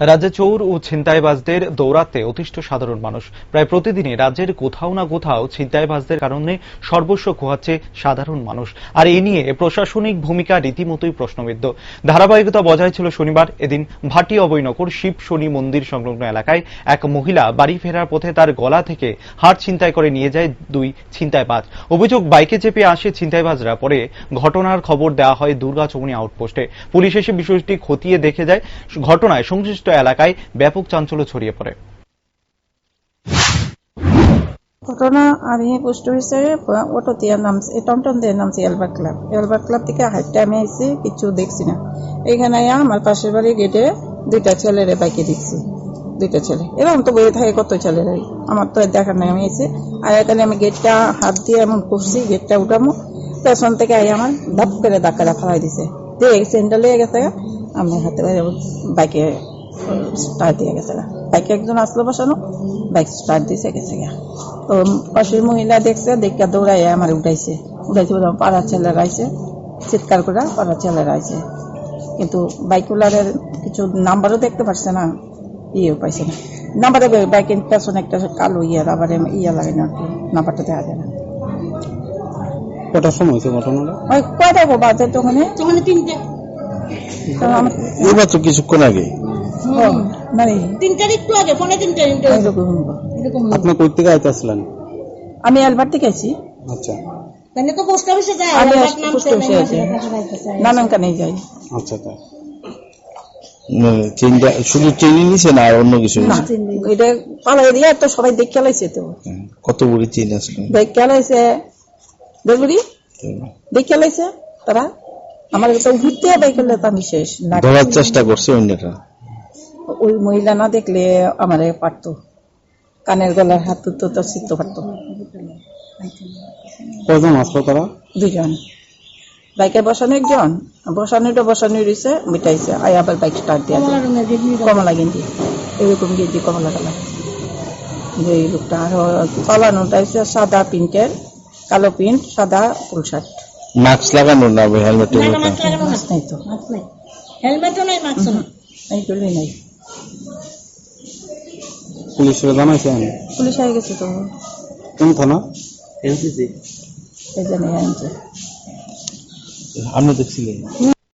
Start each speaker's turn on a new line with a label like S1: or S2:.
S1: রাজ্যে চোর ও ছিনতাইবাজদের দৌরাত্ম্যে অতিষ্ঠ সাধারণ মানুষ। প্রায় প্রতিদিনই রাজ্যের কোথাও না কোথাও ছিনতাইবাজদের কারণে সর্বস্ব খোয়াচ্ছে সাধারণ মানুষ। আর এ নিয়ে প্রশাসনিক ভূমিকা রীতিমতোই প্রশ্নবিদ্ধ। ধারাবাহিকতা বজায় ছিল শনিবার। এদিন ভাটি অভয়নগর শিব শনি মন্দির সংলগ্ন এলাকায় এক মহিলা বাড়ি ফেরার পথে তার গলা থেকে হার ছিনতাই করে নিয়ে যায় দুই ছিনতাইবাজ। অভিযোগ, বাইকে চেপে আসে ছিনতাইবাজরা। পরে ঘটনার খবর দেওয়া হয় দুর্গাচৌমুহনী আউটপোস্টে। পুলিশ এসে বিষয়টি খতিয়ে দেখে যায়। ঘটনায় সংশ্লিষ্ট এলাকায় ব্যাপক চাঞ্চল্য ছড়িয়ে পড়ে।
S2: ঘটনা আমি পোস্ট অফিসে অটো দিয়ে নামছি, টমটম দিয়ে নামছি এলবার ক্লাব থেকে হাইটে আমি আইসি, কিছু দেখছি না। এইখানে আমার পাশের বাড়ির গেটে দুইটা ছেলেরে বাইকে দেখছি, দুইটা ছেলে এরকম তো বইয়ে থাকে কত ছেলেরাই, আমার তো দেখার নাই। আমি এসে আর এখানে আমি গেটটা হাত দিয়ে এমন করছি, গেটটা উঠামো, পেছন থেকে আই আমার ধাপ করে ধাক্কা ফেলাই দিছে, দিয়ে স্যান্ডেল লেগে গেছে, আমি হাতে বাইকে স্টার্ট দিয়ে গেছে। বাইকে একজন আসলো বসানো, বাইক স্টার্ট দিয়েছে গেছে। তো পাশের মহিলা দেখছে, দেখে দৌড়াই আমার উঠাইছে পাড়ার ছেলেরা আইছে, চিৎকার করে পাড়ার ছেলেরা আইছে, কিন্তু বাইকগুলারের কিছু নাম্বারও দেখতে পারছে না, ইয়েও পাইছে না নাম্বারে। বাইকের পেছনে একটা কালো আবার লাগানো, নাম্বারটা দেখা যায় না।
S3: কটার সময় হয়েছে ঘটনাটা?
S2: ওই কয়টা বাজে তখন? তিনটে,
S3: এইমাত্র কিছুক্ষণ আগে,
S2: মানে
S4: তিনটার একটু আগে, 3:30।
S3: আপনি কই থেকে আইতে আসলেন?
S2: আমি আলবার থেকে আইছি।
S3: আচ্ছা,
S4: তাহলে তো পোস্ট অফিসে যায়,
S2: আমি পোস্ট অফিসে আছি, নানানকানে যাই।
S3: আচ্ছা, তাই চেনটা শুধু চেনই নিছে না আর অন্য কিছু?
S2: না, এটা পালাই দিয়ে তো সবাই দেখে লাইছে। তো
S3: কত বড়ি চেন আসলে
S2: দেখে লাইছে, দেখবি দেখে লাইছে তারা। আমার তো ঘুরতে বাইক করলে তো আমি শেষ।
S3: ধরার চেষ্টা করছে অন্যটা,
S2: ওই মহিলা না দেখলে আমারে পারতো, কানের গলার হাত তো ছিটতে পারতো।
S3: কয়জন আসলো তারা?
S2: দুজন, বাইকে বসানো একজন, বসানো রয়েছে, মিটাইছে, আই আবার বাইক স্টার্ট দিয়ে কমলা গেঞ্জি, এরকম গেঞ্জি কমলা কালার। যে লোকটা আরো পালানোটা হচ্ছে সাদা প্রিন্টের, কালো প্রিন্ট, সাদা ফুল শার্ট।
S3: মাস্ক লাগানো না? হেলমেট
S2: নাই তো,
S4: হেলমেটও নাই, মাস্কও নাই,
S2: এইগুলোই নাই।
S3: পুলিশরা জানাইছেন?
S2: পুলিশ হয়ে গেছে তো।
S3: কোন থানা?
S2: এই জানি
S3: আপনি দেখছিলেন?